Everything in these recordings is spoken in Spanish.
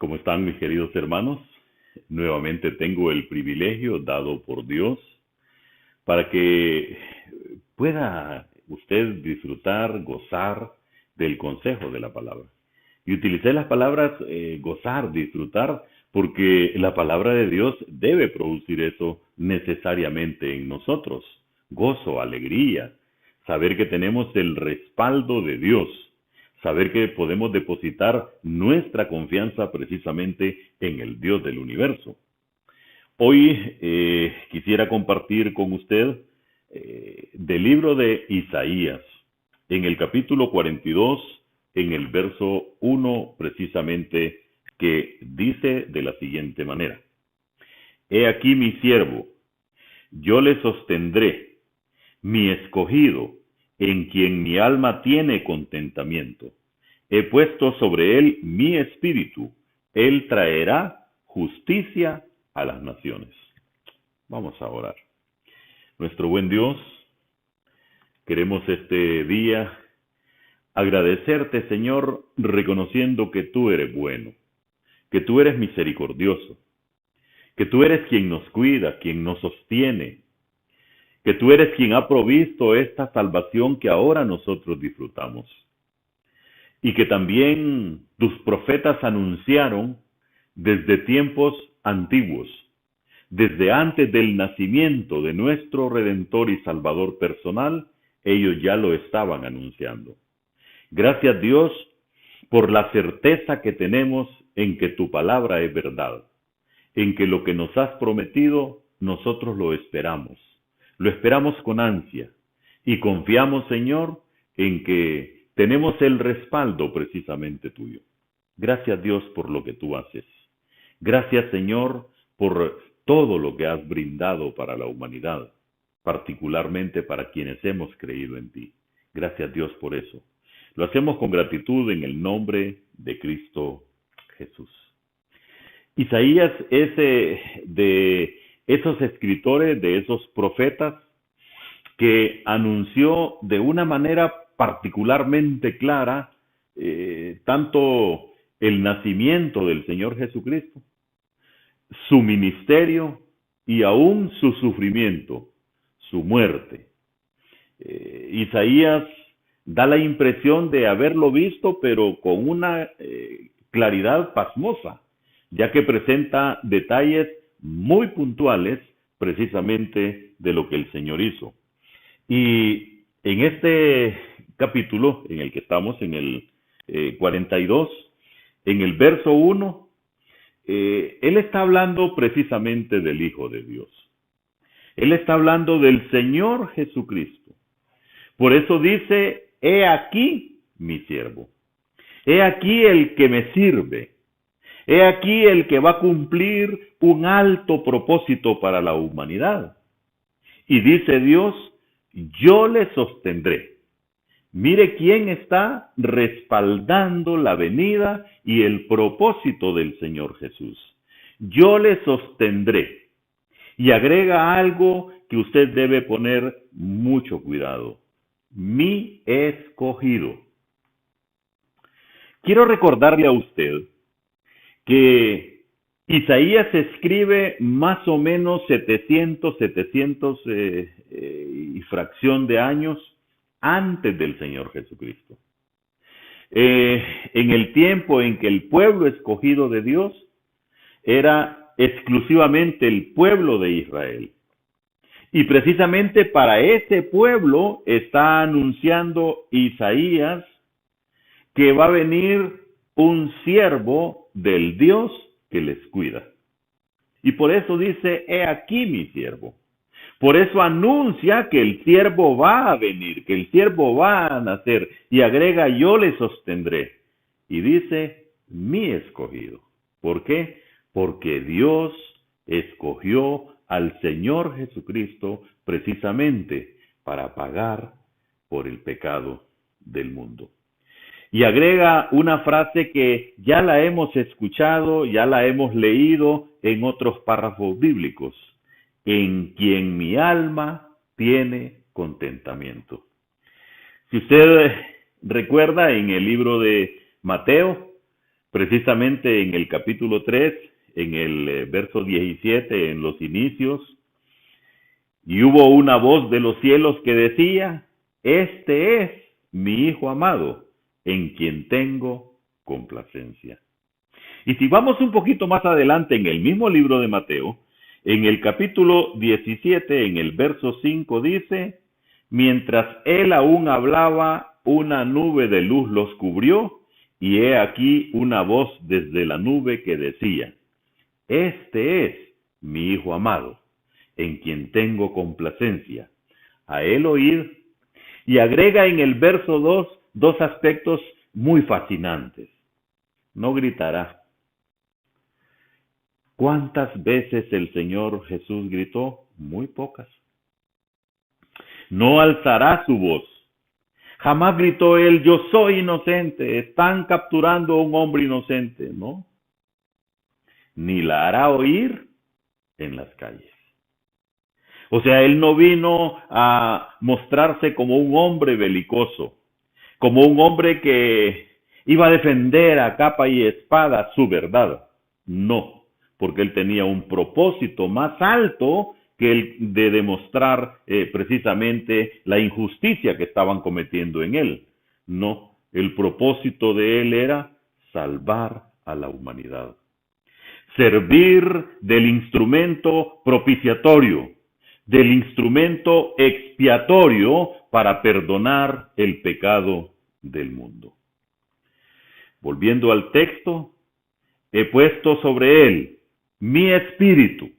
¿Cómo están mis queridos hermanos? Nuevamente tengo el privilegio dado por Dios para que pueda usted disfrutar, gozar del consejo de la palabra. Y utilicé las palabras gozar, disfrutar, porque la palabra de Dios debe producir eso necesariamente en nosotros. Gozo, alegría, saber que tenemos el respaldo de Dios, saber que podemos depositar nuestra confianza precisamente en el Dios del universo. Hoy quisiera compartir con usted del libro de Isaías, en el capítulo 42, en el verso 1 precisamente, que dice de la siguiente manera: He aquí mi siervo, yo le sostendré, mi escogido, en quien mi alma tiene contentamiento. He puesto sobre él mi espíritu, él traerá justicia a las naciones. Vamos a orar. Nuestro buen Dios, queremos este día agradecerte, Señor, reconociendo que tú eres bueno, que tú eres misericordioso, que tú eres quien nos cuida, quien nos sostiene, que tú eres quien ha provisto esta salvación que ahora nosotros disfrutamos. Y que también tus profetas anunciaron desde tiempos antiguos, desde antes del nacimiento de nuestro Redentor y Salvador personal, ellos ya lo estaban anunciando. Gracias, Dios, por la certeza que tenemos en que tu palabra es verdad, en que lo que nos has prometido, nosotros lo esperamos con ansia y confiamos, Señor, en que tenemos el respaldo precisamente tuyo. Gracias, Dios, por lo que tú haces. Gracias, Señor, por todo lo que has brindado para la humanidad, particularmente para quienes hemos creído en ti. Gracias, Dios, por eso. Lo hacemos con gratitud en el nombre de Cristo Jesús. Isaías es de esos escritores, de esos profetas que anunció de una manera particularmente clara tanto el nacimiento del Señor Jesucristo, su ministerio y aún su sufrimiento, su muerte. Isaías da la impresión de haberlo visto, pero con una claridad pasmosa, ya que presenta detalles muy puntuales precisamente de lo que el Señor hizo. Y en este capítulo en el que estamos, en el 42, en el verso 1, él está hablando precisamente del Hijo de Dios. Él está hablando del Señor Jesucristo. Por eso dice: he aquí mi siervo. He aquí el que me sirve. He aquí el que va a cumplir un alto propósito para la humanidad. Y dice Dios: yo le sostendré. Mire quién está respaldando la venida y el propósito del Señor Jesús. Yo le sostendré. Y agrega algo que usted debe poner mucho cuidado: mi escogido. Quiero recordarle a usted que Isaías escribe más o menos 700 y fracción de años antes del Señor Jesucristo. En el tiempo en que el pueblo escogido de Dios era exclusivamente el pueblo de Israel. Y precisamente para ese pueblo está anunciando Isaías que va a venir un siervo del Dios que les cuida. Y por eso dice: he aquí mi siervo. Por eso anuncia que el siervo va a venir, que el siervo va a nacer, y agrega: yo le sostendré. Y dice: mi escogido. ¿Por qué? Porque Dios escogió al Señor Jesucristo precisamente para pagar por el pecado del mundo. Y agrega una frase que ya la hemos escuchado, ya la hemos leído en otros párrafos bíblicos: en quien mi alma tiene contentamiento. Si usted recuerda, en el libro de Mateo, precisamente en el capítulo 3, en el verso 17, en los inicios, y hubo una voz de los cielos que decía, este es mi Hijo amado, en quien tengo complacencia. Y si vamos un poquito más adelante en el mismo libro de Mateo, en el capítulo 17, en el verso 5 dice, mientras él aún hablaba, una nube de luz los cubrió, y he aquí una voz desde la nube que decía, este es mi Hijo amado, en quien tengo complacencia. A él oír. Y agrega en el verso 2 dos aspectos muy fascinantes. No gritará. ¿Cuántas veces el Señor Jesús gritó? Muy pocas. No alzará su voz. Jamás gritó él, yo soy inocente, están capturando a un hombre inocente, ¿no? Ni la hará oír en las calles. O sea, él no vino a mostrarse como un hombre belicoso, como un hombre que iba a defender a capa y espada su verdad. No, porque él tenía un propósito más alto que el de demostrar precisamente la injusticia que estaban cometiendo en él. No, el propósito de él era salvar a la humanidad. Servir del instrumento propiciatorio, del instrumento expiatorio para perdonar el pecado del mundo. Volviendo al texto, he puesto sobre él mi espíritu.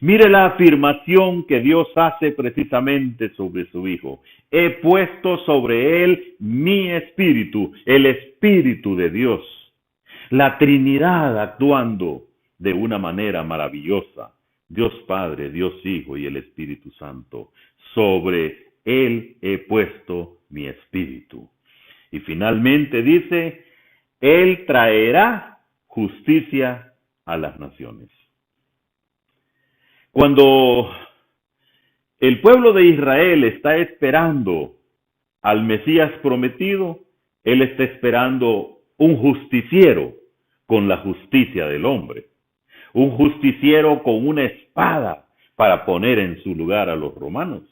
Mire la afirmación que Dios hace precisamente sobre su Hijo. He puesto sobre él mi espíritu, el Espíritu de Dios. La Trinidad actuando de una manera maravillosa. Dios Padre, Dios Hijo y el Espíritu Santo. Sobre él he puesto mi espíritu. Y finalmente dice, él traerá justicia a las naciones. Cuando el pueblo de Israel está esperando al Mesías prometido, él está esperando un justiciero con la justicia del hombre. Un justiciero con una espada para poner en su lugar a los romanos.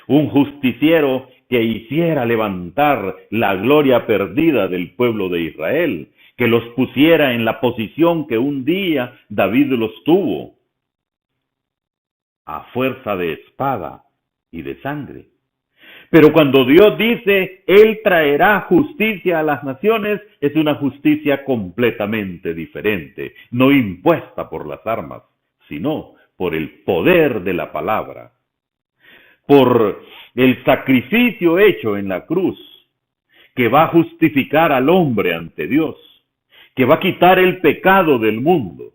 Un justiciero que hiciera levantar la gloria perdida del pueblo de Israel, que los pusiera en la posición que un día David los tuvo, a fuerza de espada y de sangre. Pero cuando Dios dice, Él traerá justicia a las naciones, es una justicia completamente diferente, no impuesta por las armas, sino por el poder de la palabra, por el sacrificio hecho en la cruz, que va a justificar al hombre ante Dios, que va a quitar el pecado del mundo.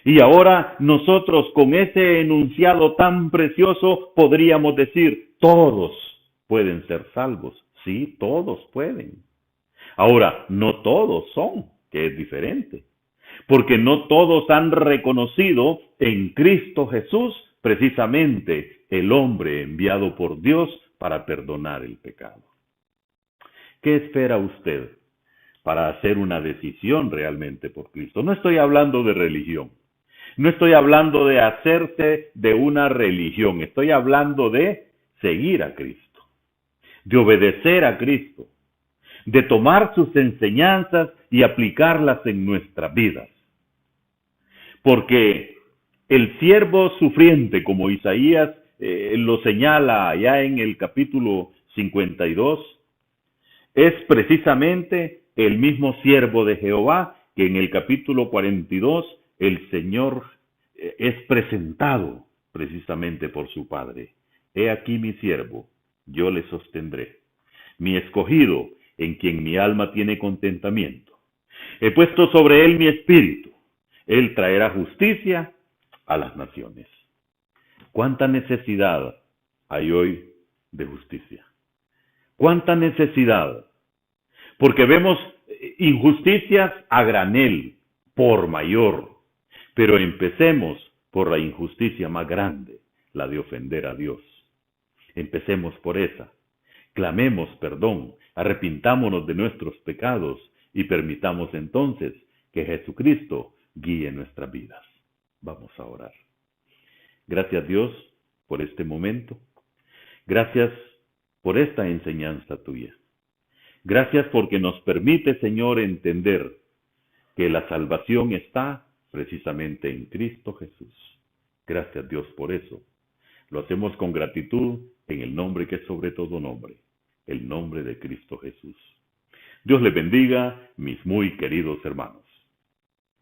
Y ahora nosotros con ese enunciado tan precioso podríamos decir, todos pueden ser salvos. Sí, todos pueden. Ahora, no todos son, que es diferente. Porque no todos han reconocido en Cristo Jesús precisamente el hombre enviado por Dios para perdonar el pecado. ¿Qué espera usted para hacer una decisión realmente por Cristo? No estoy hablando de religión. No estoy hablando de hacerse de una religión, estoy hablando de seguir a Cristo, de obedecer a Cristo, de tomar sus enseñanzas y aplicarlas en nuestras vidas. Porque el siervo sufriente, como Isaías lo señala allá en el capítulo 52, es precisamente el mismo siervo de Jehová que en el capítulo 42 el Señor es presentado precisamente por su Padre. He aquí mi siervo, yo le sostendré. Mi escogido, en quien mi alma tiene contentamiento. He puesto sobre él mi espíritu. Él traerá justicia a las naciones. ¿Cuánta necesidad hay hoy de justicia? ¿Cuánta necesidad? Porque vemos injusticias a granel, por mayor. Pero empecemos por la injusticia más grande, la de ofender a Dios. Empecemos por esa. Clamemos perdón, arrepintámonos de nuestros pecados y permitamos entonces que Jesucristo guíe nuestras vidas. Vamos a orar. Gracias, Dios, por este momento. Gracias por esta enseñanza tuya. Gracias porque nos permite, Señor, entender que la salvación está precisamente en Cristo Jesús. Gracias, Dios, por eso. Lo hacemos con gratitud en el nombre que es sobre todo nombre, el nombre de Cristo Jesús. Dios les bendiga, mis muy queridos hermanos.